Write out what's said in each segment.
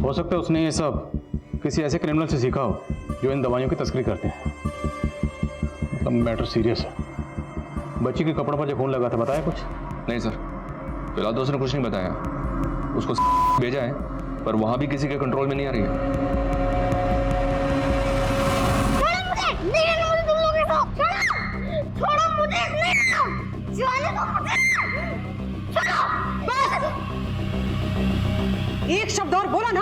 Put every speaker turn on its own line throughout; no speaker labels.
हो सकता है उसने ये सब किसी ऐसे क्रिमिनल से सीखा हो जो इन दवाइयों की तस्करी करते हैं। मतलब मैटर सीरियस है। बच्ची के कपड़ों पर जो खून लगा था बताया कुछ?
नहीं सर, फिलहाल तो उसने कुछ नहीं बताया। उसको भेजा है पर वहां भी किसी के कंट्रोल में नहीं आ रही है।
एक शब्द और बोला ना,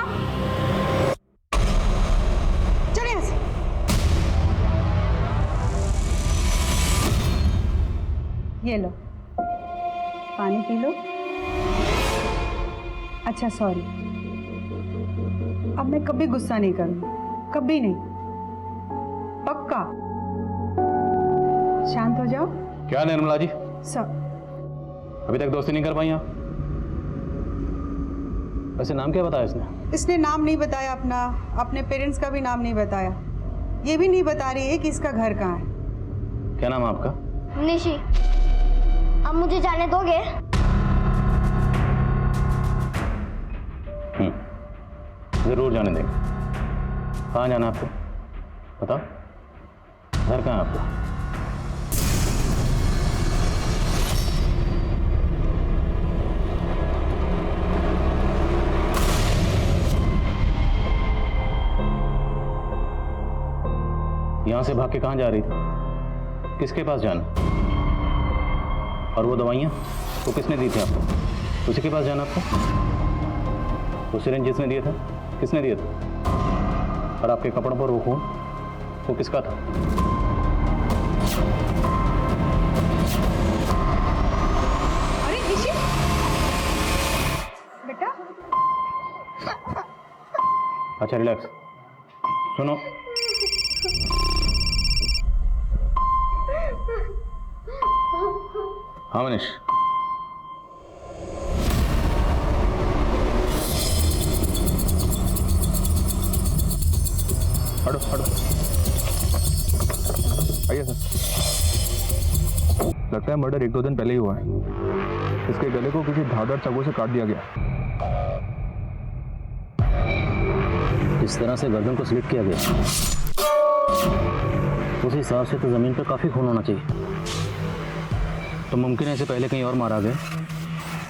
चले यहाँ से। ये लो पानी पी लो। अच्छा सॉरी, अब मैं कभी गुस्सा नहीं करूंगी, कभी नहीं, पक्का। शांत हो जाओ।
क्या निर्मला जी,
सब
अभी तक दोस्ती नहीं कर पाई आप? वैसे नाम क्या बताया इसने?
इसने नाम नहीं बताया अपना, अपने पेरेंट्स का भी नाम नहीं बताया। ये भी नहीं बता रही है कि इसका घर कहाँ है।
क्या नाम है आपका?
निशी, अब मुझे जाने दोगे?
जरूर जाने देंगे। कहाँ जाना है आपको बताओ, घर कहाँ है आपका? यहां से भाग के कहाँ जा रही थी? किसके पास जाना? और वो दवाइयाँ वो किसने दी थी आपको? उसी के पास जाना आपको? वो सिरिंज जिसने दिया था किसने दिया था? और आपके कपड़ों पर वो खून वो किसका था?
अरे निशी बेटा।
अच्छा रिलैक्स, सुनो। हाँ मनीष, हटो हटो,
आइए सर। लगता है मर्डर 1-2 दिन पहले ही हुआ है। इसके गले को किसी धारदार चाकू से काट दिया गया।
इस तरह से गर्दन को स्लिट किया गया, उस हिसाब से तो जमीन पर काफी खून होना चाहिए। तो मुमकिन है इसे पहले कहीं और मारा गया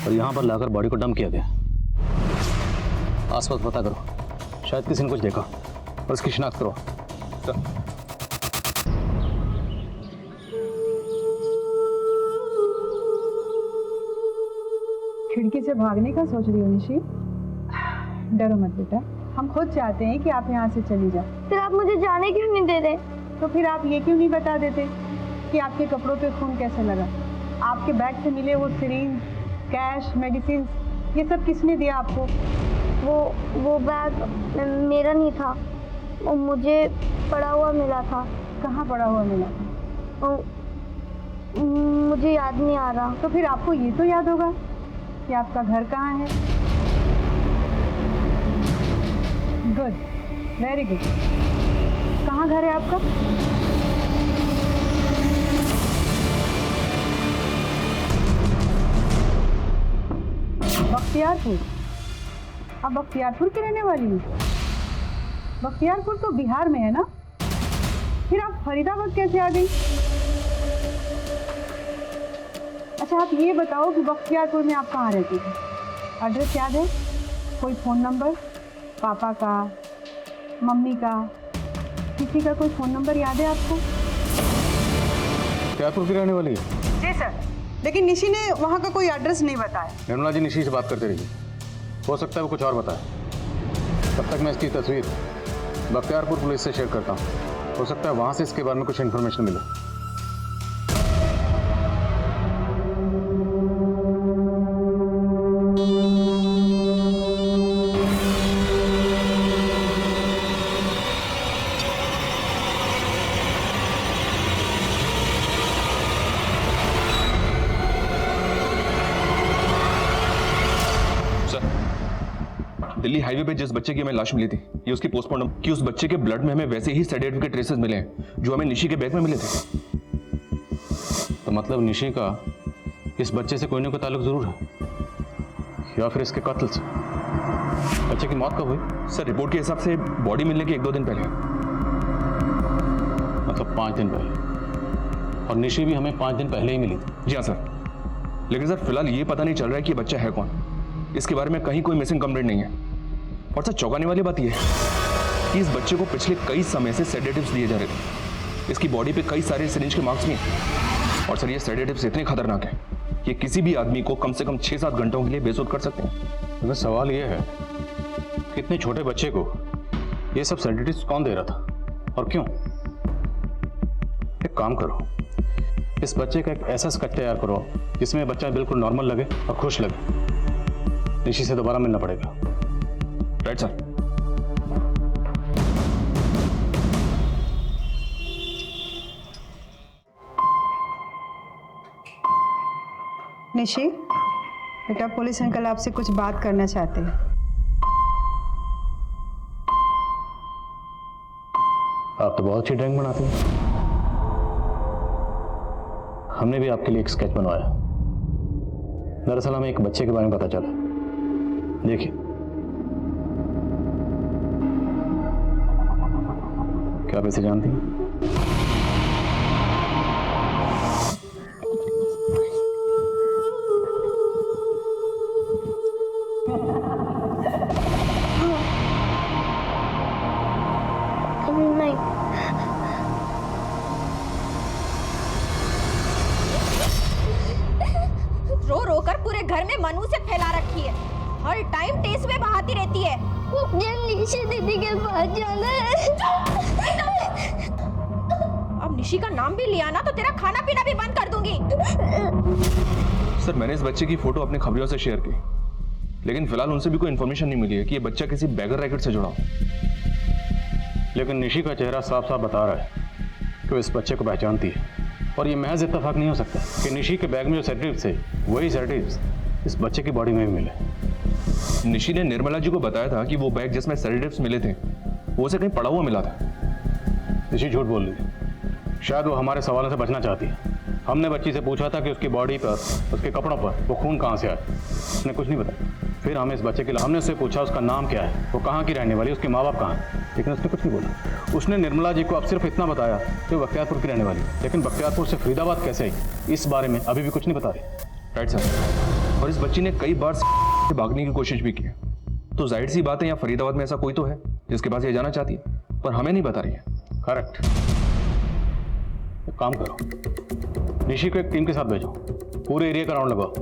और यहाँ पर लाकर बॉडी को डंप किया गया। आसपास पता करो, शायद किसी ने कुछ देखा और उसकी शिनाख्त करो।
खिड़की से भागने का सोच रही हो निशी? डरो मत बेटा, हम खुद चाहते हैं कि आप यहाँ से चली जाओ।
फिर आप मुझे जाने क्यों नहीं दे रहे?
तो फिर आप ये क्यों नहीं बता देते कि आपके कपड़ों पे खून कैसे लगा? आपके बैग से मिले वो सिरिंज, कैश, मेडिसिन, ये सब किसने दिया आपको?
वो बैग मेरा नहीं था, वो मुझे पड़ा हुआ मिला था।
कहाँ पड़ा हुआ मिला?
मुझे याद नहीं आ रहा।
तो फिर आपको ये तो याद होगा कि आपका घर कहाँ है। Good, very good. कहाँ घर है आपका? बख्तियारपुर। आप बख्तियारपुर की रहने वाली हैं? बख्तियारपुर तो बिहार में है ना? फिर आप फरीदाबाद कैसे आ गई? अच्छा आप ये बताओ कि बख्तियारपुर में आप कहाँ रहती थी? एड्रेस याद है? कोई फ़ोन नंबर? पापा का, मम्मी का, किसी का कोई फ़ोन नंबर याद है आपको?
बख्तियारपुर की रहने वाली है?
जी सर, लेकिन निशी ने वहाँ का कोई एड्रेस नहीं बताया।
निर्मला जी निशी से बात करते रहिए, हो सकता है वो कुछ और बताए। तब तक मैं इसकी तस्वीर बख्तियारपुर पुलिस से शेयर करता हूँ, हो सकता है वहाँ से इसके बारे में कुछ इन्फॉर्मेशन मिले।
दिल्ली हाईवे पे जिस बच्चे की हमें लाश मिली थी, ये उसकी पोस्टमार्टम कि उस बच्चे के ब्लड में हमें वैसे ही सेडेटिव के ट्रेसेस मिले हैं जो हमें निशी के बैग में मिले थे।
तो मतलब निशी का इस बच्चे से कोई ना कोई ताल्लुक जरूर है, या फिर इसके कत्ल से। बच्चे की मौत कब हुई?
सर रिपोर्ट के हिसाब से बॉडी मिलने के 1-2 दिन पहले।
मतलब 5 दिन पहले। और निशी भी हमें 5 दिन पहले ही मिली थी।
जी हाँ सर, लेकिन सर फिलहाल ये पता नहीं चल रहा है कि ये बच्चा है कौन। इसके बारे में कहीं कोई मिसिंग कंप्लेंट नहीं है। और सर चौंकाने वाली बात यह है कि इस बच्चे को पिछले कई समय से सेडेटिव्स दिए जा रहे थे। इसकी बॉडी पे कई सारे सिरिंज के मार्क्स भी हैं। और सर ये सेडेटिव्स इतने खतरनाक हैं कि किसी भी आदमी को कम से कम 6-7 घंटों के लिए बेसुध कर सकते हैं।
लेकिन सवाल यह है कि इतने छोटे बच्चे को ये सब सेडेटिव्स कौन दे रहा था और क्यों? एक काम करो, इस बच्चे का एक ऐसा स्केच तैयार करो जिसमें बच्चा बिल्कुल नॉर्मल लगे और खुश लगे। निशी से दोबारा मिलना पड़ेगा।
Right sir.
निशी, बेटा पुलिस अंकल आपसे कुछ बात करना चाहते हैं।
आप तो बहुत अच्छी ड्राइंग बनाते हैं। हमने भी आपके लिए एक स्केच बनवाया। दरअसल हमें एक बच्चे के बारे में पता चला। देखिए, क्या आप इसे जानती हैं?
नहीं।
रो रो कर पूरे घर में मनहूसियत फैला रखी है। हर टाइम टेस्ट में बहाती रहती है।
मुझे निशी दीदी के पास जाना है।
अब निशी का नाम भी लिया ना तो तेरा खाना पीना भी बंद कर दूंगी।
सर मैंने इस बच्चे की फोटो अपने खबरियों से शेयर की, लेकिन फिलहाल उनसे भी कोई इन्फॉर्मेशन नहीं मिली है कि ये बच्चा किसी बैगर रैकेट से जुड़ा हो।
लेकिन निशी का चेहरा साफ साफ बता रहा है कि वो इस बच्चे को पहचानती है। और ये महज इत्तेफाक नहीं हो सकता कि निशी के बैग में जो सेडेटिव्स थे वही सेडेटिव्स इस बच्चे की बॉडी में भी मिले।
निशी ने निर्मला जी को बताया था कि वो बैग जिसमें सेडेटिव्स मिले थे वो उसे कहीं पड़ा हुआ मिला था।
निशी झूठ बोल रही है। शायद वो हमारे सवालों से बचना चाहती है। हमने बच्ची से पूछा था कि उसकी बॉडी पर, उसके कपड़ों पर वो खून कहाँ से आया। उसने कुछ नहीं बताया। फिर हमें इस बच्चे के लिए हमने उससे पूछा उसका नाम क्या है, वो कहाँ की रहने वाली, उसके माँ बाप कहाँ हैं, लेकिन उसने कुछ नहीं बोला। उसने निर्मला जी को अब सिर्फ इतना बताया कि वो बख्तियारपुर की रहने वाली, लेकिन बख्तियारपुर से फरीदाबाद कैसे आई इस बारे में अभी भी कुछ नहीं बता रही।
Right sir. और इस बच्ची ने कई बार से भागने की कोशिश भी की है। तो जाहिर सी बात है यहाँ फरीदाबाद में ऐसा कोई तो है जिसके पास ये जाना चाहती है, पर हमें नहीं बता रही है।
करेक्ट। एक काम करो, निशी को एक टीम के साथ भेजो, पूरे एरिया का राउंड लगाओ।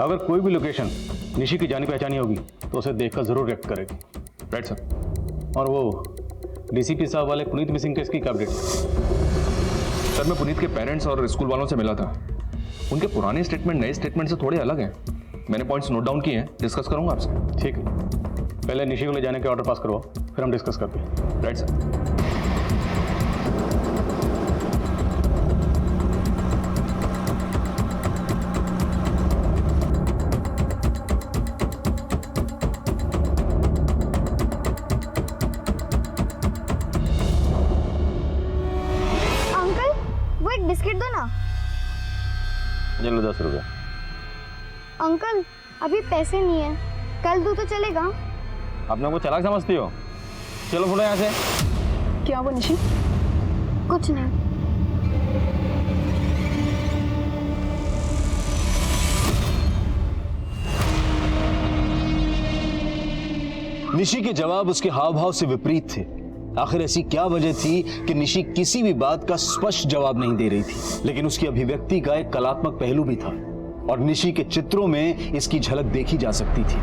अगर कोई भी लोकेशन निशी की जानी पहचानी होगी तो उसे देखकर जरूर रिएक्ट करेगी।
Right sir.
और वो डीसीपी साहब वाले पुनीत मिसिंग केस की क्या अपडेट?
सर मैं पुनीत के पेरेंट्स और स्कूल वालों से मिला था। उनके पुराने स्टेटमेंट नए स्टेटमेंट से थोड़े अलग हैं। मैंने पॉइंट्स नोट डाउन किए हैं, डिस्कस करूंगा आपसे।
ठीक है, पहले निशी को ले जाने के ऑर्डर पास करवाओ, फिर हम डिस्कस करते हैं।
Right sir.
अंकल वो एक बिस्किट दो ना।
चलो 10 रुपये।
अंकल अभी पैसे नहीं है, कल दूँ तो चलेगा?
अपने को चालाक समझती हो? चलो थोड़ा यहाँ से।
क्या वो निशी?
कुछ नहीं।
निशी के जवाब उसके हाव भाव से विपरीत थे। आखिर ऐसी क्या वजह थी कि निशी किसी भी बात का स्पष्ट जवाब नहीं दे रही थी, लेकिन उसकी अभिव्यक्ति का एक कलात्मक पहलू भी था और निशी के चित्रों में इसकी झलक देखी जा सकती थी।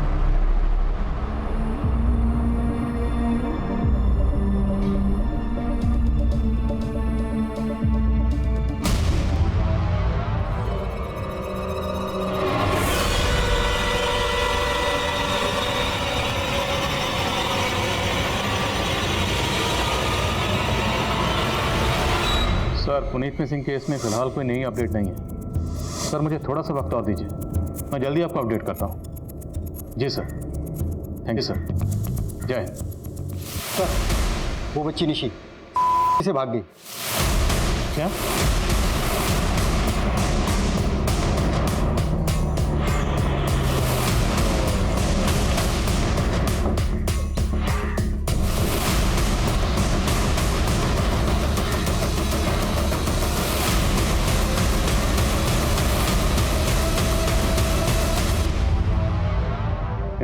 सर, पुनीत मिसिंग केस में फिलहाल कोई नई अपडेट नहीं है। सर मुझे थोड़ा सा वक्त और दीजिए, मैं जल्दी आपको अपडेट करता हूँ। जी सर, थैंक यू सर। जय हिंद।
सर वो बच्ची निशी से भाग गई।
क्या?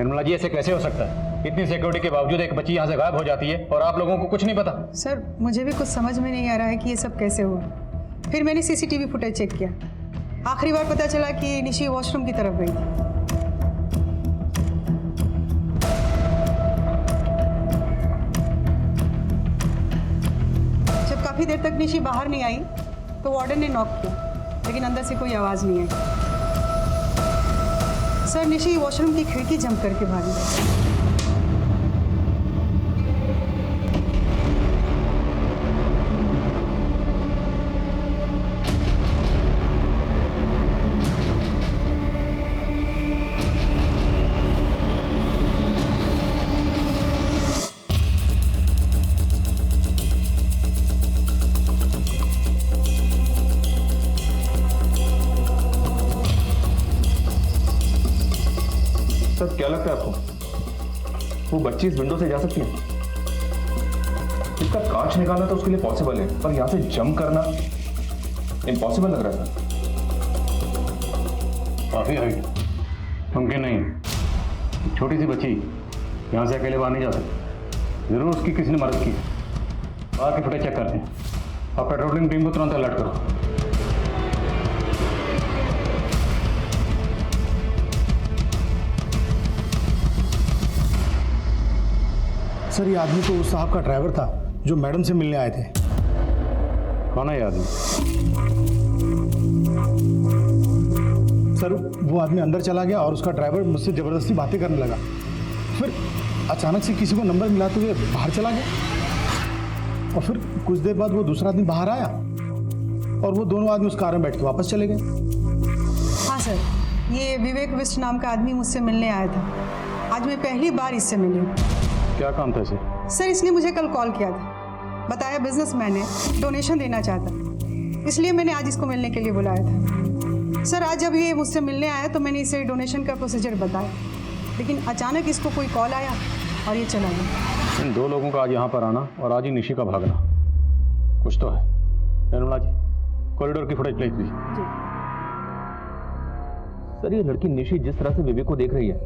निर्मला जी, ऐसे कैसे हो सकता है? इतनी सिक्योरिटी के बावजूद एक बच्ची यहाँ से गायब हो जाती है और आप लोगों को कुछ नहीं पता?
सर मुझे भी कुछ समझ में नहीं आ रहा है कि ये सब कैसे हुआ। फिर मैंने सीसीटीवी फुटेज चेक किया। आखिरी बार पता चला कि निशी वॉशरूम की तरफ गई थी। जब काफ़ी देर तक निशी बाहर नहीं आई तो वार्डन ने नॉक किया, लेकिन अंदर से कोई आवाज़ नहीं आई। सर निशी वॉशरूम की खिड़की जंप करके भागी।
सर क्या लगता है आपको, वो बच्ची इस विंडो से जा सकती है? इसका कांच निकालना तो उसके लिए पॉसिबल है, पर यहां से जंप करना इम्पॉसिबल लग रहा था।
काफी हाइट, मुमकिन नहीं। छोटी सी बच्ची यहाँ से अकेले बाहर नहीं जा सकती। जरूर उसकी किसी ने मदद की। बाहर की फुटेज चेक करते हैं और पेट्रोलिंग टीम को तुरंत अलर्ट करो।
सर ये आदमी तो उस साहब का ड्राइवर था जो मैडम से मिलने आए थे।
कौन है ये आदमी?
सर वो आदमी अंदर चला गया और उसका ड्राइवर मुझसे ज़बरदस्ती बातें करने लगा। फिर अचानक से किसी को नंबर मिलाते हुए बाहर चला गया और फिर कुछ देर बाद वो दूसरा आदमी बाहर आया और वो दोनों आदमी उस कार में बैठ के वापस चले गए।
हाँ सर, ये विवेक विष्ट नाम का आदमी मुझसे मिलने आया था। आज मैं पहली बार इससे मिली हूँ।
क्या काम था इसे?
सर इसने मुझे कल कॉल किया था, बताया बिजनेसमैन है, डोनेशन देना चाहता, इसलिए मैंने आज इसको मिलने के लिए बुलाया था। सर आज जब ये मुझसे मिलने आया तो मैंने इसे डोनेशन का प्रोसीजर बताया, लेकिन अचानक इसको कोई कॉल आया और ये चला गया।
इन दो लोगों का आज यहाँ पर आना और आज ही निशी का भागना, कुछ तो है। निर्मला जी, कॉरिडोर की फुटेज प्लीज।
सर ये लड़की निशी जिस तरह से विवेक को देख रही है,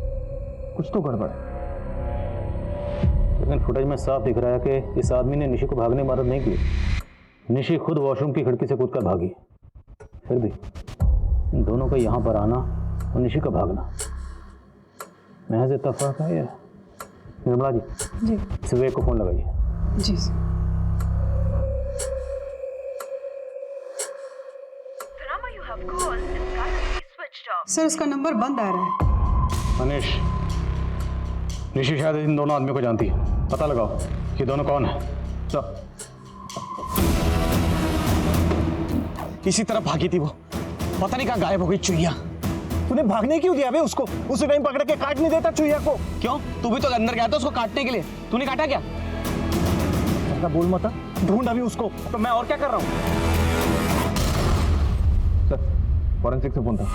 कुछ तो गड़बड़ है।
लेकिन फुटेज में साफ दिख रहा है कि इस आदमी ने निशी को भागने में मदद नहीं की। निशी खुद वॉशरूम की खिड़की से कूदकर भागी। फिर भी इन दोनों का यहाँ पर आना और निशी का भागना महज इत्तेफाक है। निर्मला जी,
जी
विवेक को फोन लगाइए।
जी सर। सर उसका नंबर बंद आ रहा है।
मनीष, निशी शायद इन दोनों आदमियों को जानती है। पता लगाओ कि दोनों कौन है। तो
इसी तरह भागी थी वो, पता नहीं कहाँ गायब हो गई चुहिया। तूने भागने क्यों दिया बे उसको? उसी टाइम पकड़ के काट नहीं देता चुहिया को?
क्यों? तू भी तो अंदर गया था उसको काटने के लिए, तूने काटा क्या?
ऐसा बोल मत, ढूंढ अभी उसको।
तो मैं और क्या कर रहा हूँ?
सर फॉरेंसिक से फोन था।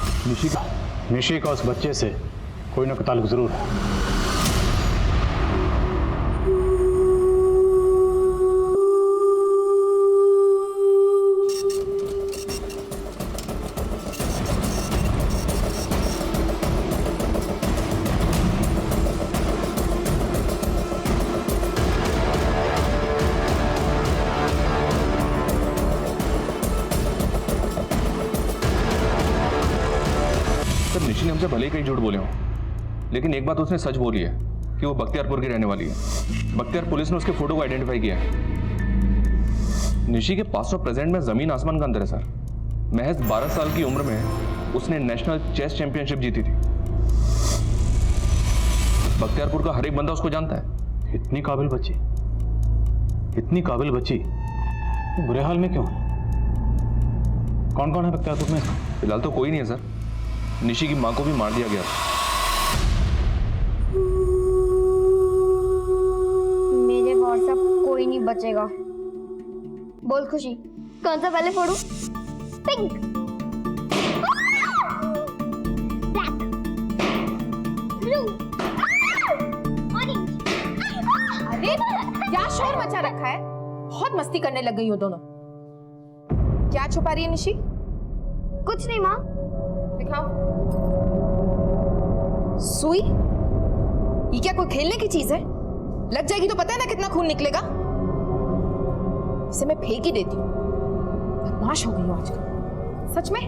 निशी का उस बच्चे से कोई ना कोई ताल्लुक जरूर है।
निशी ने हमसे भले ही कई झूठ बोले हो, लेकिन एक बात उसने सच बोली है कि वो बख्तियारपुर की रहने वाली है। बख्तियार पुलिस ने उसके फोटो को आइडेंटिफाई किया है। निशी के पास और प्रेजेंट में जमीन आसमान का अंतर है सर। महज 12 साल की उम्र में उसने नेशनल चेस चैंपियनशिप जीती थी। बख्तियारपुर का हर एक बंदा उसको जानता है।
इतनी काबिल बच्ची, इतनी काबिल बच्ची बुरे हाल में क्यों है? कौन कौन है बख्तियारपुर में?
फिलहाल तो कोई नहीं है सर। निशी की मां को भी मार दिया गया।
मेरे व्हाट्सएप कोई नहीं बचेगा। बोल खुशी, कौन सा पहले फोड़ू? Pink, black, blue, orange.
अरे क्या शोर मचा रखा है? बहुत मस्ती करने लग गई हो दोनों। क्या छुपा रही है निशी?
कुछ नहीं माँ।
दिखाओ। सुई? ये क्या कोई खेलने की चीज है? लग जाएगी तो पता है ना कितना खून निकलेगा। इसे मैं फेंक ही देती हूँ। बदमाश हो गई हूँ आजकल सच में।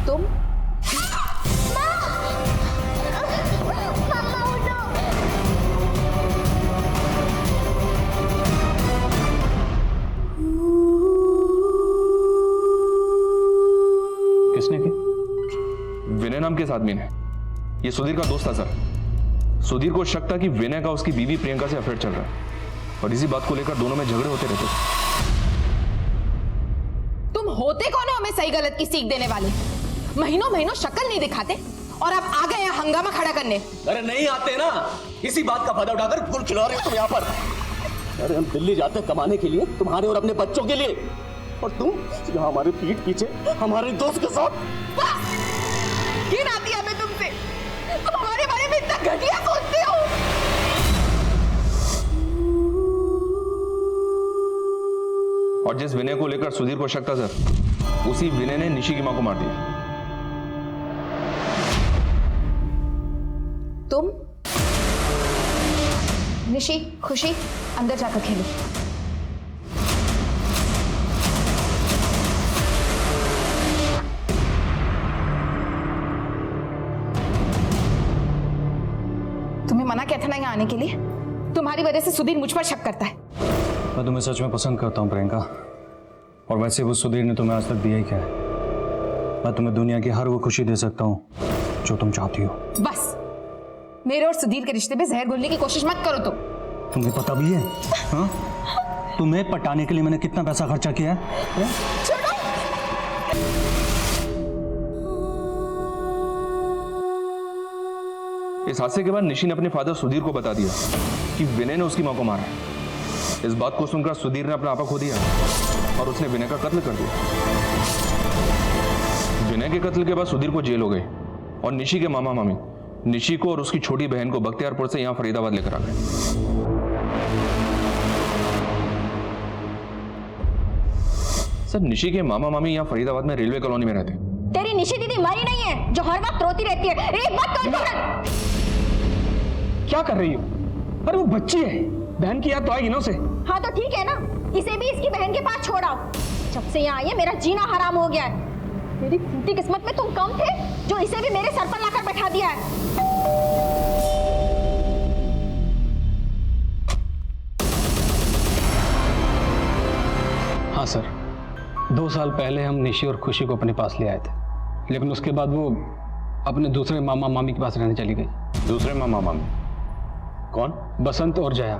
तुम
किसने की?
विनय नाम के इस आदमी ने। ये सुधीर का दोस्त था सर। सुधीर को शक था कि विनय का उसकी बीवी प्रियंका से अफेयर चल रहा है और इसी बात को लेकर दोनों में झगड़े होते रहते थे।
तुम होते कौन हो हमें सही गलत की सीख देने वाले? महीनों महीनों शक्ल नहीं दिखाते और अब आ गए यहाँ हंगामा खड़ा करने।
अरे नहीं आते ना, इसी बात का फायदा उठाकर फूल खिला रहे हो तुम यहाँ पर। अरे हम दिल्ली जाते हैं कमाने के लिए, तुम्हारे और अपने बच्चों के लिए, और तुम यहाँ हमारे पीठ पीछे हमारे दोस्त के साथ।
घिन आती है हमें तुमसे। तुम हमारे बारे में इतना घटिया सोचते हो।
और जिस विनय को लेकर सुधीर को शक था सर, उसी विनय ने निशी की मां को मार दिया।
तुम निशी, खुशी अंदर जाकर खेलो। तुम्हें मना किया था ना यहाँ आने के लिए। तुम्हारी वजह से सुधीर मुझ पर शक करता है।
मैं तुम्हें सच में पसंद करता हूँ प्रियंका, और वैसे वो सुधीर ने तुम्हें आज तक दिया ही क्या है। मैं तुम्हें दुनिया की हर वो खुशी दे सकता हूँ जो तुम चाहती हो।
बस मेरे और सुधीर के रिश्ते में जहर घोलने की कोशिश मत करो।
तुम्हें पता भी है हाँ? तुम्हें पटाने के लिए मैंने कितना पैसा खर्चा किया है?
इस हादसे के बाद निशी ने अपने फादर सुधीर को बता दिया कि विनय ने उसकी मां को मारा। इस बात को सुनकर सुधीर ने अपना आपा खो दिया और उसने विनय का कत्ल कर दिया। विनय के कत्ल के बाद सुधीर को जेल हो गई और निशी के मामा मामी निशी को और उसकी छोटी बहन को बख्तियारपुर से यहां फरीदाबाद लेकर आ गए। सर, निशी के मामा मामी यहां फरीदाबाद में रेलवे कॉलोनी में रहते।
तेरी निशी दीदी मरी नहीं है जो हर वक्त रोती रहती है। एक बात तो
क्या कर रही हो? अरे वो बच्ची है, बहन की याद तो आएगी ना उसे।
हाँ तो ठीक है ना, इसे भी इसकी बहन के पास छोड़ आओ। जब से यहाँ आई है मेरा जीना हराम हो गया है। मेरी फूटी किस्मत में तुम कम थे जो इसे भी मेरे सर पर लाकर बैठा दिया है।
हाँ सर, 2 साल पहले हम निशी और खुशी को अपने पास ले आए थे, लेकिन उसके बाद वो अपने दूसरे मामा मामी के पास रहने चली गई।
दूसरे मामा मामी कौन?
बसंत और जया,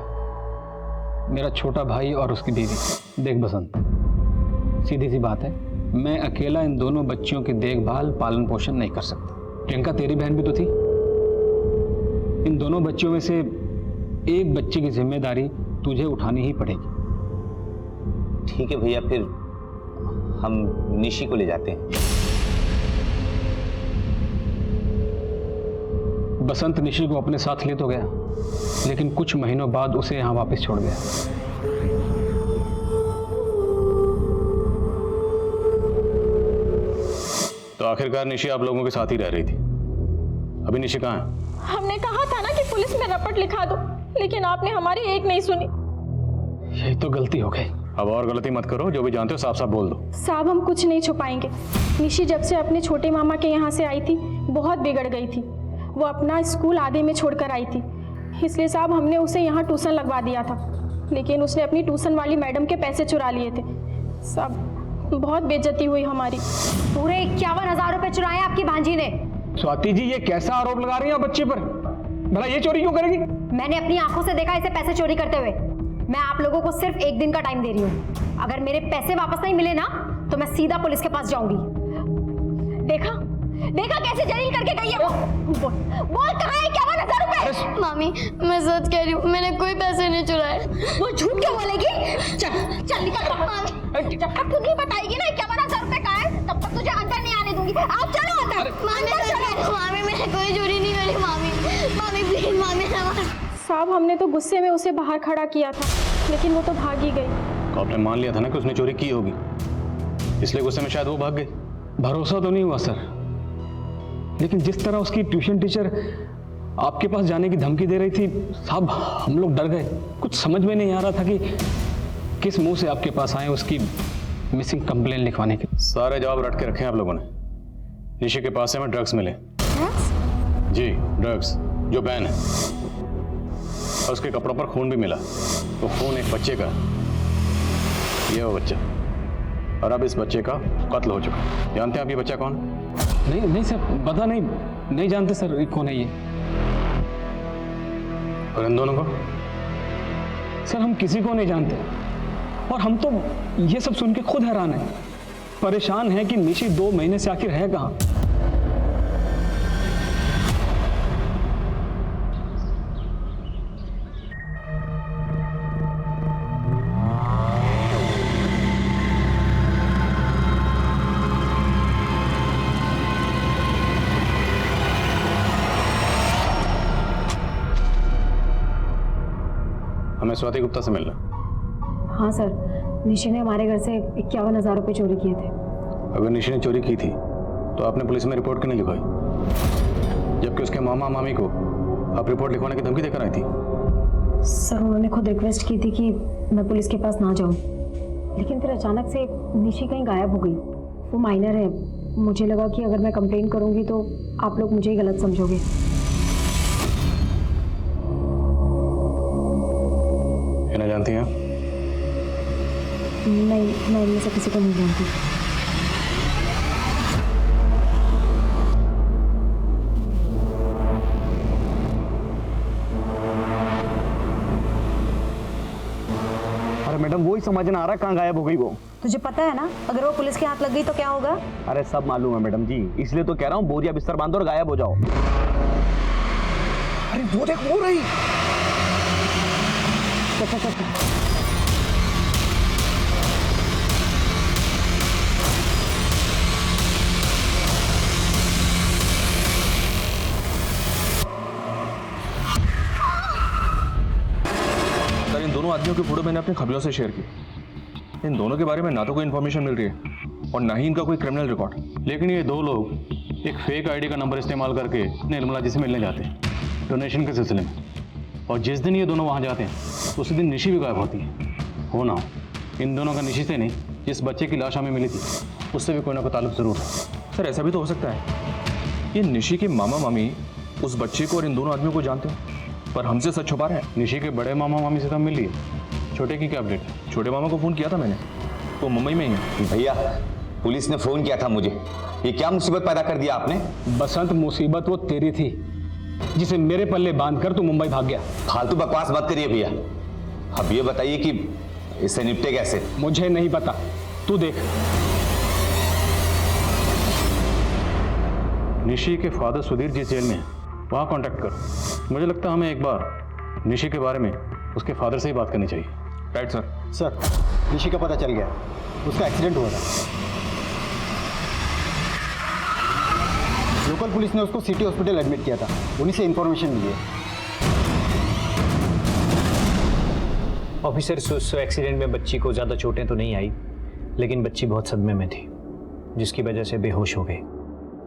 मेरा छोटा भाई और उसकी बीवी। देख बसंत, सीधी सी बात है, मैं अकेला इन दोनों बच्चियों की देखभाल पालन पोषण नहीं कर सकता। प्रियंका तेरी बहन भी तो थी। इन दोनों बच्चियों में से एक बच्चे की जिम्मेदारी तुझे उठानी ही पड़ेगी।
ठीक है भैया, फिर हम निशी को ले जाते हैं।
बसंत निशी को अपने साथ ले तो गया, लेकिन कुछ महीनों बाद उसे यहाँ वापस छोड़ गया।
तो आखिरकार निशी आप लोगों के साथ ही रह रही थी। अभी निशी कहाँ है?
हमने कहा था ना कि पुलिस में रपट लिखा दो, लेकिन आपने हमारी एक नहीं सुनी।
यही तो गलती हो गई।
अब और गलती मत करो, जो भी जानते हो साफ साफ बोल दो।
साहब हम कुछ नहीं छुपाएंगे। निशी जब से अपने छोटे मामा के यहाँ से आई थी बहुत बिगड़ गई थी। वो अपना स्कूल आधे में छोड़कर आई थी, इसलिए साहब हमने उसे यहाँ ट्यूशन लगवा दिया था, लेकिन उसने अपनी ट्यूशन वाली मैडम के पैसे चुरा लिए थे। साहब बहुत बेइज्जती हुई हमारी।
पूरे 51,000 रुपए चुराए आपकी भांजी ने।
स्वाति जी, ये कैसा आरोप लगा रही हैं बच्चे पर? भला ये चोरी क्यों करेगी?
मैंने अपनी आंखों से देखा इसे पैसे चोरी करते हुए। मैं आप लोगों को सिर्फ 1 दिन का टाइम दे रही हूँ। अगर मेरे पैसे वापस नहीं मिले ना तो मैं सीधा पुलिस के पास जाऊंगी। देखा देखा कैसे जलील करके गई है वो। बोल कहाँ है 51,000 रुपए? मामी मैं सच कह रही हूँ, मैंने कोई पैसे नहीं चुराए। वो झूठ क्यों बोलेगी? चल चल निकल बाहर। जब तक तू नहीं बताएगी ना 51,000 रुपए कहाँ है, तब तक तुझे अंदर नहीं आने दूंगी। आप चलो अंदर। मामी मैंने कोई चोरी नहीं करी। मामी मामी प्लीज मामी।
साहब हमने तो गुस्से में उसे बाहर खड़ा किया था, लेकिन वो तो भाग ही गई।
तो आपने मान लिया था ना कि उसने चोरी की होगी, इसलिए गुस्से में शायद वो भाग गई।
भरोसा तो नहीं हुआ सर, लेकिन जिस तरह उसकी ट्यूशन टीचर आपके पास जाने की धमकी दे रही थी साहब, हम लोग डर गए। कुछ समझ में नहीं आ रहा था कि किस मुंह से आपके पास आए उसकी मिसिंग कंप्लेन लिखवाने के।
सारे जवाब रट के रखे हैं आप लोगों ने। निशी के पास से हमें ड्रग्स मिले। जी, ड्रग्स जो बैन है, और उसके कपड़ों पर खून भी मिला। तो खून एक बच्चे का, ये वो बच्चा, और अब इस बच्चे का कत्ल हो चुका है। जानते हैं आप ये बच्चा कौन?
नहीं सर, पता नहीं जानते सर कौन है ये।
और इन दोनों को?
सर हम किसी को नहीं जानते, और हम तो ये सब सुन के खुद हैरान हैं, परेशान हैं कि निशी 2 महीने से आखिर है कहाँ।
हमें स्वाति गुप्ता से मिलना।
हाँ सर, निशी ने हमारे घर से 51,000 रुपये चोरी किए थे।
अगर निशी ने चोरी की थी तो आपने पुलिस में रिपोर्ट क्यों नहीं लिखवाई, जबकि उसके मामा मामी को आप रिपोर्ट लिखवाने की धमकी देकर आई थी?
सर उन्होंने खुद रिक्वेस्ट की थी कि मैं पुलिस के पास ना जाऊं, लेकिन फिर अचानक से निशी कहीं गायब हो गई। वो माइनर है, मुझे लगा कि अगर मैं कंप्लेन करूंगी तो आप लोग मुझे ही गलत समझोगे।
ना जानती हैं?
नहीं, मैं इनमें से किसी को नहीं जानती।
अरे मैडम, वही समझ ना आ रहा कहाँ गायब हो गई वो।
तुझे पता है ना, अगर वो पुलिस के हाथ लग गई तो क्या होगा?
अरे सब मालूम है मैडम जी, इसलिए तो कह रहा हूँ बोरिया बिस्तर बांधो और गायब हो जाओ। अरे वो देख, वो रही।
सर इन दोनों आदमियों के फोटो मैंने अपने खबरों से शेयर की। इन दोनों के बारे में ना तो कोई इन्फॉर्मेशन मिल रही है और ना ही इनका कोई क्रिमिनल रिकॉर्ड।
लेकिन ये 2 लोग एक फेक आईडी का नंबर इस्तेमाल करके निर्मला जी से मिलने जाते हैं डोनेशन के सिलसिले में, और जिस दिन ये दोनों वहाँ जाते हैं उसी दिन निशी भी गायब होती है। हो ना हो, इन दोनों का निशी से नहीं, जिस बच्चे की लाश हमें मिली थी उससे भी कोई ना कोई ताल्लुक जरूर है।
सर ऐसा भी तो हो सकता है ये निशी के मामा मामी उस बच्चे को और इन दोनों आदमियों को जानते हैं पर हमसे सच छुपा रहे हैं।
निशी के बड़े मामा मामी से तो हम मिल लिए, छोटे की क्या अपडेट है?
छोटे मामा को फ़ोन किया था मैंने, वो मुंबई में ही है।
भैया पुलिस ने फोन किया था मुझे। ये क्या मुसीबत पैदा कर दिया आपने?
बसंत, मुसीबत वो तेरी थी जिसे मेरे पल्ले बांधकर तू मुंबई भाग गया।
फालतू बकवास मत करिए भैया। अब ये बताइए कि इससे निपटे कैसे?
मुझे नहीं पता, तू देख।
निशी के फादर सुधीर जिस जेल में है वहाँ कांटेक्ट करो। मुझे लगता है हमें एक बार निशी के बारे में उसके फादर से ही बात करनी चाहिए।
Right sir.
सर निशी का पता चल गया, उसका एक्सीडेंट हुआ था। लोकल पुलिस ने उसको सिटी हॉस्पिटल एडमिट किया था, उन्हीं से इंफॉर्मेशन मिली है।
ऑफिसर, उस एक्सीडेंट में बच्ची को ज़्यादा चोटें तो नहीं आई, लेकिन बच्ची बहुत सदमे में थी जिसकी वजह से बेहोश हो गई।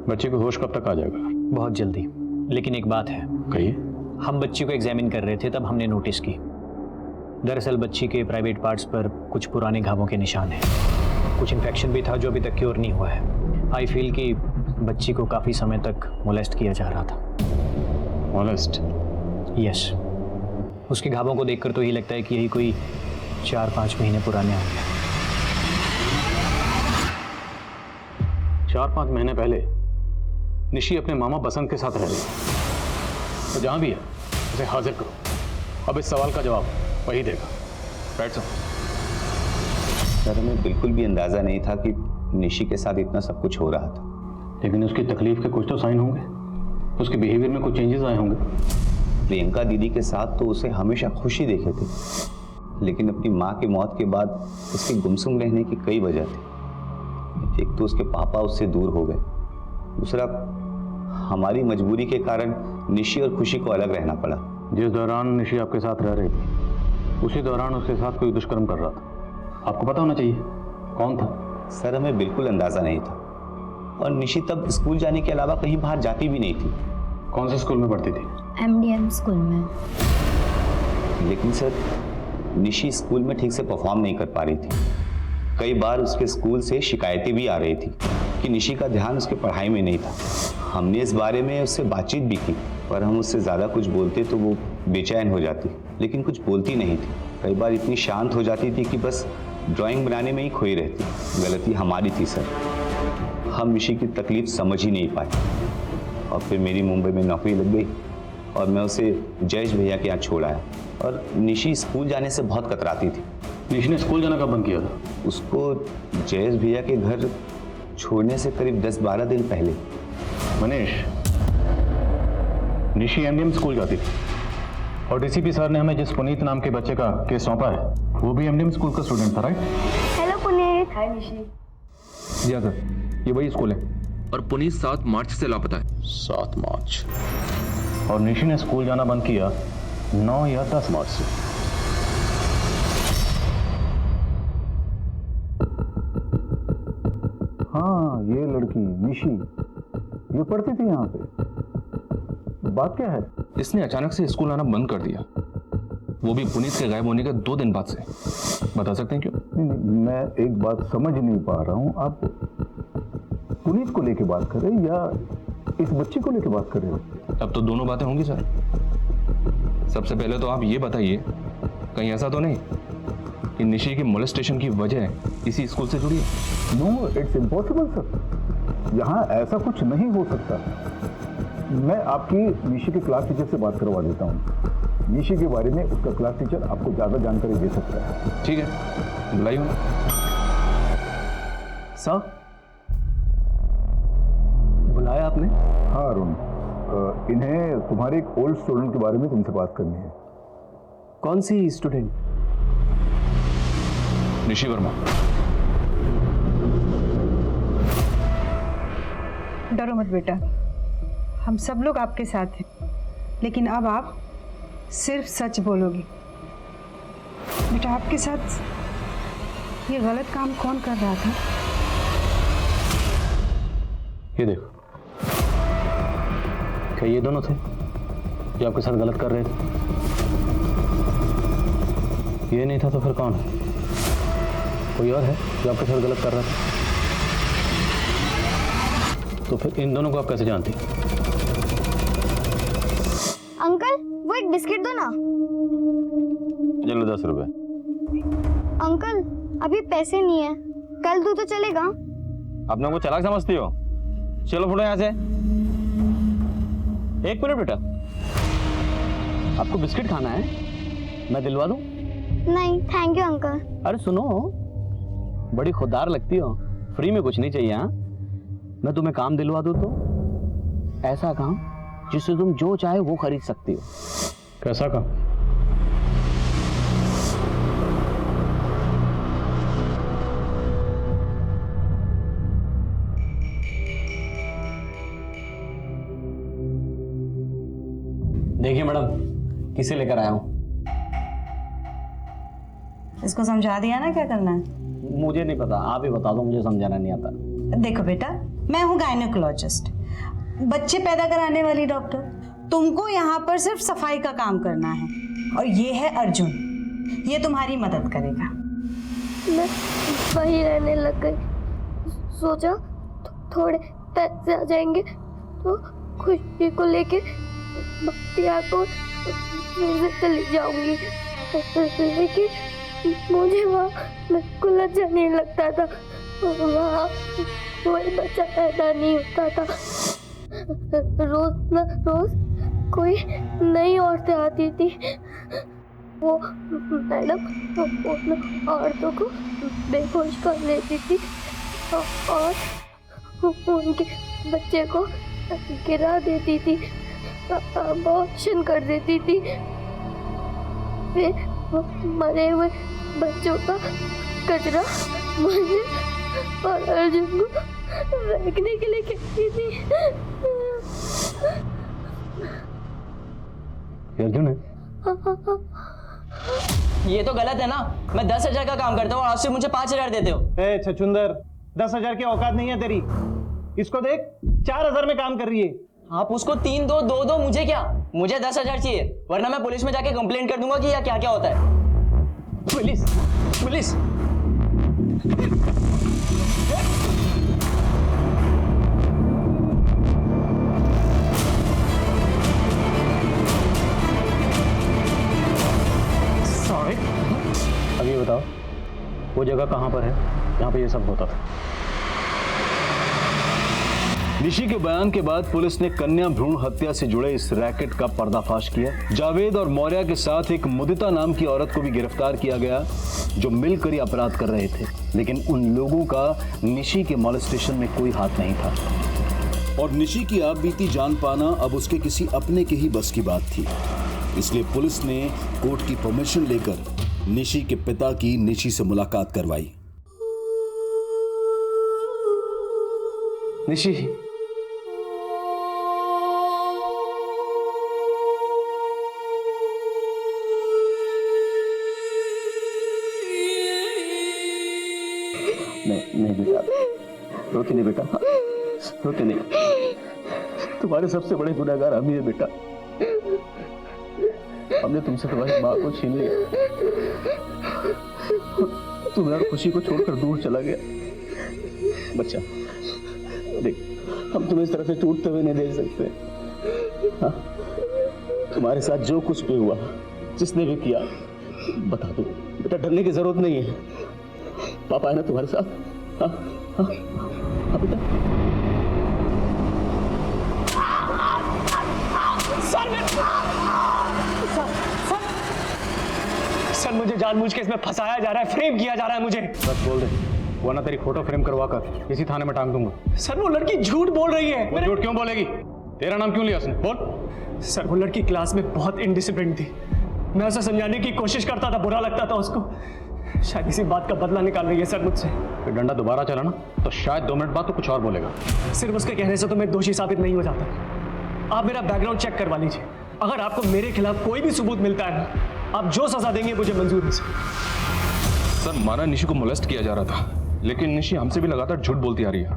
बच्चे को होश कब तक आ जाएगा?
बहुत जल्दी। लेकिन एक बात है।
कहिए।
हम बच्ची को एग्जामिन कर रहे थे तब हमने नोटिस की, दरअसल बच्ची के प्राइवेट पार्ट्स पर कुछ पुराने घावों के निशान हैं। कुछ इन्फेक्शन भी था जो अभी तक क्योर नहीं हुआ है। आई फील कि बच्ची को काफ़ी समय तक मोलेस्ट किया जा रहा था।
मोलेस्ट?
यस। उसके घावों को देखकर तो यही लगता है कि यही कोई 4-5 महीने पुराने होंगे।
4-5 महीने पहले निशी अपने मामा बसंत के साथ रह रही, तो जहाँ भी है उसे हाजिर करो। अब इस सवाल का जवाब वही देगा।
Right sir.
सर हमें बिल्कुल भी अंदाजा नहीं था कि निशी के साथ इतना सब कुछ हो रहा था।
लेकिन उसकी तकलीफ के कुछ तो साइन होंगे, उसके बिहेवियर में कुछ चेंजेस आए होंगे।
प्रियंका दीदी के साथ तो उसे हमेशा खुशी देखे थे, लेकिन अपनी माँ की मौत के बाद उसके गुमसुम रहने की कई वजह थी। एक तो उसके पापा उससे दूर हो गए, दूसरा हमारी मजबूरी के कारण निशी और खुशी को अलग रहना पड़ा।
जिस दौरान निशी आपके साथ रह रही थी उसी दौरान उसके साथ कोई दुष्कर्म कर रहा था। आपको पता होना चाहिए कौन था।
सर हमें बिल्कुल अंदाजा नहीं था, और निशी तब स्कूल जाने के अलावा कहीं बाहर जाती भी नहीं थी।
कौन से स्कूल में पढ़ती थी?
MDM स्कूल में।
लेकिन सर निशी स्कूल में ठीक से परफॉर्म नहीं कर पा रही थी। कई बार उसके स्कूल से शिकायतें भी आ रही थी कि निशी का ध्यान उसके पढ़ाई में नहीं था। हमने इस बारे में उससे बातचीत भी की, पर हम उससे ज़्यादा कुछ बोलते तो वो बेचैन हो जाती, लेकिन कुछ बोलती नहीं थी। कई बार इतनी शांत हो जाती थी कि बस ड्राइंग बनाने में ही खोई रहती। गलती हमारी थी सर, हम निशी की तकलीफ समझ ही नहीं पाए। और फिर मेरी मुंबई में नौकरी लग गई और मैं उसे जयेश भैया के यहाँ छोड़ आया। और निशी स्कूल जाने से बहुत कतराती थी।
निशी ने स्कूल जाना कब बंद किया था?
उसको जयेश भैया के घर छोड़ने से करीब 10-12 दिन पहले।
मनीष, निशी MDM स्कूल जाती थी और DCP सर ने हमें जिस पुनीत नाम के बच्चे का केस सौंपा है वो भी MDM स्कूल का स्टूडेंट था, राइट?
हेलो पुनीत। हाय निशी।
जी हाँ सर, ये वही स्कूल है और पुनीत 7 मार्च से लापता है।
7 मार्च। और निशी ने स्कूल जाना बंद किया 9 या 10 मार्च से।
हाँ, ये लड़की निशी, ये पढ़ती थी यहाँ पे। बात क्या है?
इसने अचानक से स्कूल आना बंद कर दिया, वो भी पुनीत के गायब होने के 2 दिन बाद से। बता सकते हैं क्यों?
नहीं, मैं एक बात समझ नहीं पा रहा हूँ। आप पुनीत को लेके बात कर रहे हैं या इस बच्ची को लेके बात कर रहे हो?
अब तो दोनों बातें होंगी सर। सबसे पहले तो आप ये बताइए, कहीं ऐसा तो नहीं कि निशी की मोलेस्टेशन की वजह इसी स्कूल से जुड़ी है?
नो, इट्स इम्पॉसिबल सर, यहाँ ऐसा कुछ नहीं हो सकता। मैं आपकी निशी के क्लास टीचर से बात करवा देता हूँ। निशी के बारे में उसका क्लास टीचर आपको ज़्यादा जानकारी दे सकता है।
ठीक है, बुलाइए उन्हें।
सर, बुलाया आपने?
हाँ अरुण, इन्हें तुम्हारे एक ओल्ड स्टूडेंट के बारे में तुमसे बात करनी है।
कौन सी स्टूडेंट?
निशी वर्मा।
डरो मत बेटा, हम सब लोग आपके साथ हैं, लेकिन अब आप सिर्फ सच बोलोगी। बेटा, आपके साथ ये गलत काम कौन कर रहा था?
ये देखो, क्या ये दोनों थे जो आपके साथ गलत कर रहे थे? ये नहीं था तो फिर कौन है? कोई और है जो आपके साथ गलत कर रहा था? तो फिर इन दोनों को आप कैसे जानती?
अंकल, वो एक बिस्किट दो ना।
चलो 10 रुपए।
अंकल, अभी पैसे नहीं है, कल दो तो चलेगा?
अपने को चालाक समझती हो? चलो फुटो यहाँ से। 1 मिनट बेटा, आपको बिस्किट खाना है? मैं दिलवा दूं?
नहीं थैंक यू अंकल।
अरे सुनो, बड़ी खुददार लगती हो, फ्री में कुछ नहीं चाहिए। हाँ, मैं तुम्हें काम दिलवा दूं तो ऐसा काम जिससे तुम जो चाहे वो खरीद सकती हो। कैसा काम?
देखिए मैडम, किसे लेकर आया हूँ।
इसको समझा दिया ना क्या करना है?
मुझे नहीं पता, आप ही बता दो, मुझे समझाना नहीं आता।
देखो बेटा, मैं हूँ गायनेकोलॉजिस्ट, बच्चे पैदा कराने वाली डॉक्टर। तुमको यहाँ पर सिर्फ सफाई का काम करना है। और ये है अर्जुन, ये तुम्हारी मदद करेगा।
मैं वहीं रहने लग गई, सोचा थोड़े पैसे आ जाएंगे तो खुशी को लेके बख्तियारपुर फिर चली जाऊंगी, लेकिन मुझे वहाँ बिल्कुल अच्छा नहीं लगता था। वहाँ कोई बच्चा पैदा नहीं होता था। रोज न रोज कोई नई औरतें आती थी, वो मैडम उन औरतों को बेहोश कर लेती थी और उनके बच्चे को गिरा देती थी, अबॉर्शन कर देती थी। फिर मरे हुए बच्चों का कचरा मुझे और अर्जुन को फेंकने के लिए कहती थी।
अर्जुन है?
ये तो गलत है ना। मैं 10,000 का काम करता हूँ और आप सिर्फ मुझे 5,000 देते हो।
ए छछुंदर, 10,000 की औकात नहीं है तेरी। इसको देख, 4,000 में काम कर रही है।
आप उसको 3 दो, 2 दो, मुझे क्या? मुझे 10,000 चाहिए, वरना मैं पुलिस में जाके कंप्लेंट कर दूंगा कि यह क्या क्या होता है।
Police police.
सॉरी। अब ये बताओ, वो जगह कहाँ पर है जहाँ पे ये सब होता था?
निशी के बयान के बाद पुलिस ने कन्या भ्रूण हत्या से जुड़े इस रैकेट का पर्दाफाश किया। जावेद और मौर्य के साथ एक मुदिता नाम की औरत को भी गिरफ्तार किया गया, जो मिलकर ये अपराध कर रहे थे। लेकिन उन लोगों का निशी के मॉलेस्टेशन में कोई हाथ नहीं था। और निशी की आप बीती जान पाना अब उसके किसी अपने के ही बस की बात थी। इसलिए पुलिस ने कोर्ट की परमिशन लेकर निशी के पिता की निशी से मुलाकात करवाई।
निशी,
नहीं बेटा, रोके नहीं बेटा, रोके नहीं। तुम्हारे सबसे बड़े गुनहगार हम ही है बेटा। हमने तुमसे तुम्हारी माँ को छीन लिया, तुम्हें और खुशी को छोड़कर दूर चला गया। बच्चा देख, हम तुम्हें इस तरह से टूटते हुए नहीं देख सकते। हाँ? तुम्हारे साथ जो कुछ भी हुआ, जिसने भी किया, बता दो बेटा, डरने की जरूरत नहीं है। पापा है ना तुम्हारे साथ। हाँ हाँ हाँ बेटा।
सर मुझे जानबूझ के इसमें फंसाया जा रहा है, फ्रेम किया जा रहा है मुझे।
सच बोल दे, वरना तेरी फोटो फ्रेम करवा कर किसी थाने में टांग दूंगा।
सर वो लड़की झूठ बोल रही है।
वो झूठ क्यों बोलेगी? तेरा नाम क्यों लिया उसने? बोल।
सर वो लड़की क्लास में बहुत इनडिसिप्लिन थी। मैं उसे समझाने की कोशिश करता था, बुरा लगता था उसको। शायद इसी बात का बदला निकाल रही है सर मुझसे।
फिर डंडा दोबारा चला ना तो शायद 2 मिनट बाद तो कुछ और बोलेगा।
सिर्फ उसके कहने से तो मैं दोषी साबित नहीं हो जाता। आप मेरा बैकग्राउंड चेक करवा लीजिए। अगर आपको मेरे खिलाफ कोई भी सबूत मिलता है ना, आप जो सजा देंगे मुझे मंजूर है
सर माना निशी को मोलेस्ट किया जा रहा था, लेकिन निशी हमसे भी लगातार झूठ बोलती आ रही है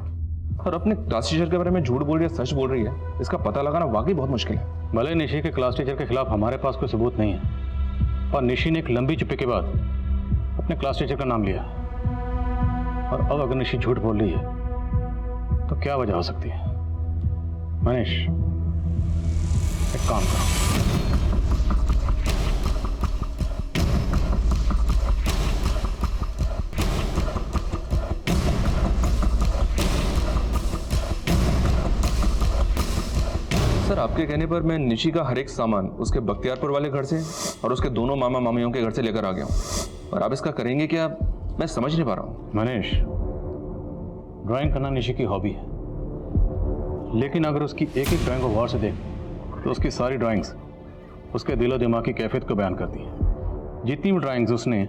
और अपने क्लास टीचर के बारे में झूठ बोल रही है, सच बोल रही है। इसका पता लगाना वाकई बहुत मुश्किल है।
भले निशी के क्लास टीचर के खिलाफ हमारे पास कोई सबूत नहीं है, पर निशी ने एक लंबी चुप्पी के बाद अपने क्लास टीचर का नाम लिया, और अब अगर निशी झूठ बोल रही है तो क्या वजह हो सकती है? मनीष, एक काम करो,
सर आपके कहने पर मैं निशी का हर एक सामान उसके बख्तियारपुर वाले घर से और उसके दोनों मामा मामियों के घर से लेकर आ गया हूँ। और आप इसका करेंगे क्या, मैं समझ नहीं पा रहा हूँ।
मनीष, ड्राइंग करना निशी की हॉबी है, लेकिन अगर उसकी एक एक ड्राइंग को गौर से देख तो उसकी सारी ड्राइंग्स उसके दिलो दिमाग की कैफियत को बयान करती हैं। जितनी भी ड्राइंग्स उसने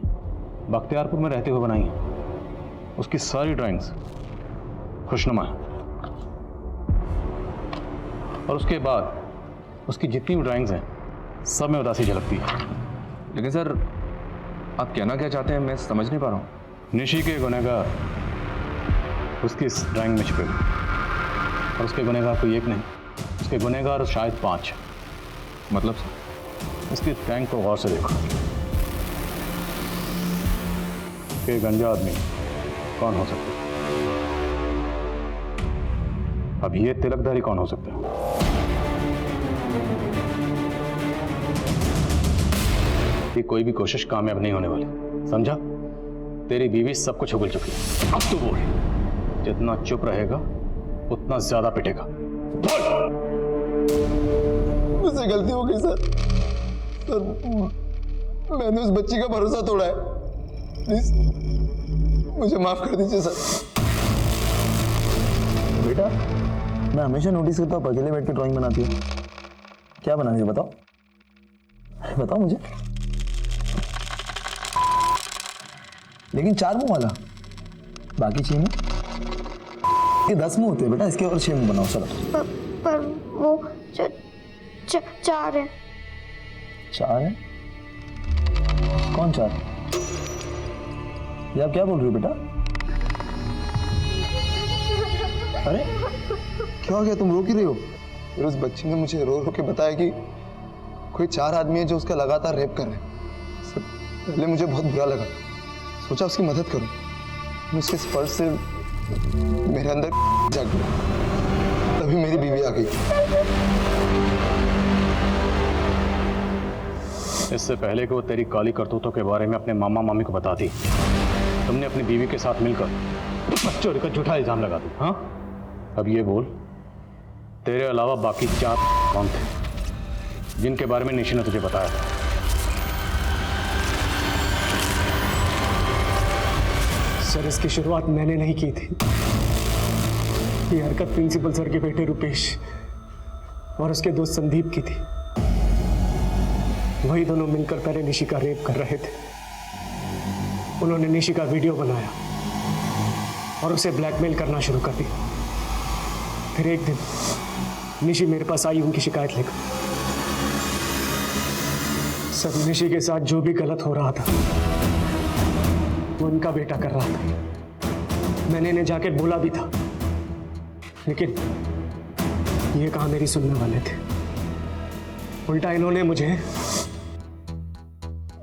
बख्तियारपुर में रहते हुए बनाई हैं, उसकी सारी ड्राइंग्स खुशनुमा है। और उसके बाद उसकी जितनी भी ड्राइंग्स हैं, सब में उदासी झलकती है।
लेकिन सर आप कहना क्या चाहते हैं, मैं समझ नहीं पा रहा हूँ।
निशी के गुनहगार उसकी इस ड्राइंग में छिपे हुए, और उसके गुनहगार कोई एक नहीं, उसके गुनहगार शायद 5।
मतलब
इसकी ड्राइंग को गौर से देखो कि गंजा आदमी कौन हो सकता है? अब ये तिलकधारी कौन हो सकता है? ये कोई भी कोशिश कामयाब नहीं होने वाली, समझा? तेरी बीवी सब कुछ उगल चुकी है। अब तो बोल, जितना चुप रहेगा उतना ज्यादा पिटेगा। बोल।
मुझसे गलती हो गई सर। मैंने उस बच्ची का भरोसा तोड़ा है, प्लीज मुझे माफ कर दीजिए सर।
बेटा मैं हमेशा नोटिस करता हूँ अकेले बैठ के ड्राइंग बनाती है। क्या बनानी है बताओ, बताओ मुझे। लेकिन 4 मुंह वाला, बाकी 6 मुंह। ये 10 मुंह होते हैं बेटा, इसके और 6 मुंह बनाओ। चलो
पर वो 4 है।
4 है? कौन 4? ये आप क्या बोल रही हो बेटा? अरे
क्या हो गया, तुम रो क्यों रही हो? फिर उस बच्ची ने मुझे रो रो के बताया कि कोई 4 आदमी है जो उसका लगातार रेप कर रहे हैं। सब पहले मुझे बहुत बुरा लगा, सोचा उसकी मदद करूं। उसके स्पर्श से मेरे अंदर जाग गया, तभी मेरी बीवी आ गई।
इससे पहले कि वो तेरी काली करतूतों के बारे में अपने मामा मामी को बता दी, तुमने अपनी बीवी के साथ मिलकर चोरी का झूठा इल्जाम लगा दी। हाँ, अब ये बोल, तेरे अलावा बाकी 4 कौन थे जिनके बारे में निशी ने तुझे बताया था?
सर, इसकी शुरुआत मैंने नहीं की थी। ये हरकत प्रिंसिपल सर के बेटे रुपेश और उसके दोस्त संदीप की थी। वही दोनों मिलकर पहले निशी का रेप कर रहे थे। उन्होंने निशी का वीडियो बनाया और उसे ब्लैकमेल करना शुरू कर दिया। फिर एक दिन निशी मेरे पास आई उनकी शिकायत लेकर। सब निशी के साथ जो भी गलत हो रहा था वो उनका बेटा कर रहा था। मैंने इन्हें जाके बोला भी था, लेकिन ये कहाँ मेरी सुनने वाले थे। उल्टा इन्होंने मुझे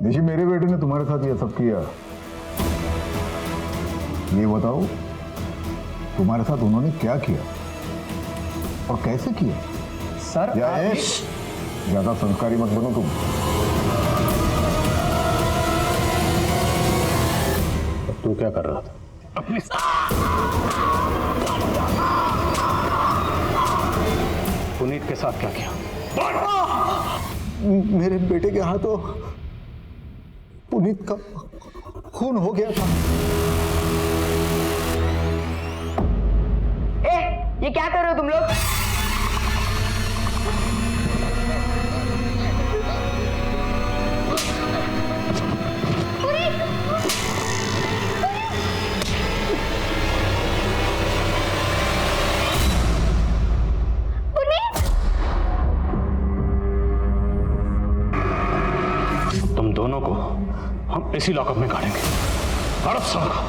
निशी, मेरे बेटे ने तुम्हारे साथ ये सब किया, ये बताओ तुम्हारे साथ उन्होंने क्या किया और कैसे किया?
सर
ज्यादा संस्कारी मत बनो तुम।
तू क्या कर रहा था?
अपने
पुनीत के साथ क्या किया?
मेरे बेटे के हाथों पुनीत का खून हो गया था।
ये क्या कर रहे हो तुम लोग?
तुम दोनों को हम इसी लॉकअप में गाड़ेंगे। हड़प सबको।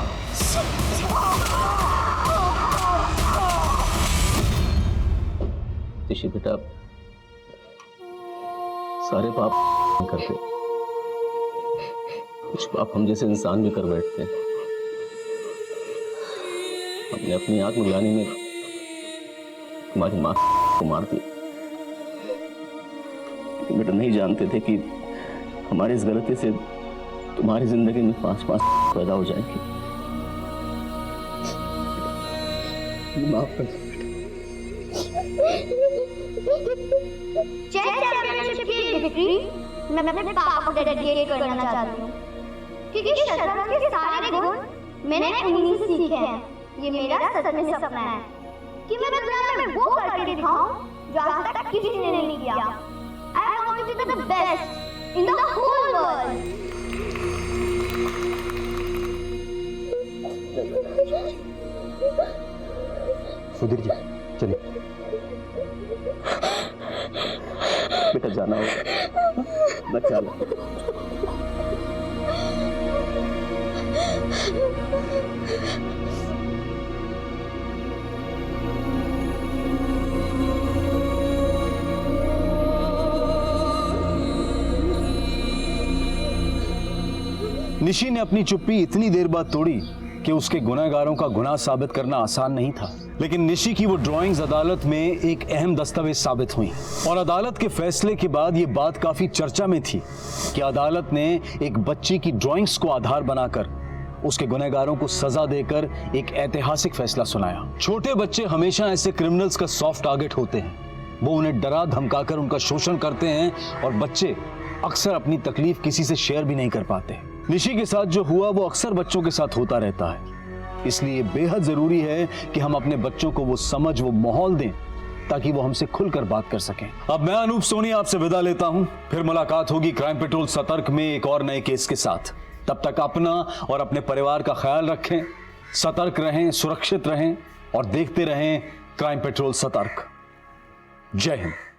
निशी बेटा, सारे पाप करते, कुछ पाप हम जैसे इंसान भी कर बैठते हैं। हमने अपनी आग मिलाने में तुम्हारी माँ को मार दिया, लेकिन बेटा नहीं जानते थे कि हमारी इस गलती से तुम्हारी जिंदगी में 5 पैदा हो जाएंगे। माफ कर
चैंपियनशिप की विक्ट्री मैं अपने पापा को डेडिकेट करना चाहती हूँ, क्योंकि शतरंज के सारे गुण मैंने उन्हीं से सीखे हैं। ये मेरा सच में सपना है कि मैं दुनिया में वो करके दिखाऊं जो आज तक किसी ने नहीं किया। I want to be the best in the whole world.
Sudhir ji, चलिए बेटा, जाना होगा, बचा लो।
निशी ने अपनी चुप्पी इतनी देर बाद तोड़ी कि उसके गुनहगारों का गुनाह साबित करना आसान नहीं था। लेकिन निशी की वो ड्राइंग्स अदालत में एक अहम दस्तावेज साबित हुई और अदालत के फैसले के बाद ये बात काफी चर्चा में थी कि अदालत ने एक बच्ची की ड्राइंग्स को आधार बनाकर उसके गुनहगारों को सजा देकर एक ऐतिहासिक फैसला सुनाया। छोटे बच्चे हमेशा ऐसे क्रिमिनल्स का सॉफ्ट टारगेट होते हैं। वो उन्हें डरा धमकाकर उनका शोषण करते हैं और बच्चे अक्सर अपनी तकलीफ किसी से शेयर भी नहीं कर पाते। निशी के साथ जो हुआ वो अक्सर बच्चों के साथ होता रहता है, इसलिए बेहद जरूरी है कि हम अपने बच्चों को वो समझ, वो माहौल दें ताकि वो हमसे खुलकर बात कर सकें। अब मैं अनूप सोनी आपसे विदा लेता हूं, फिर मुलाकात होगी क्राइम पेट्रोल सतर्क में एक और नए केस के साथ। तब तक अपना और अपने परिवार का ख्याल रखें, सतर्क रहें, सुरक्षित रहें और देखते रहें क्राइम पेट्रोल सतर्क। जय हिंद।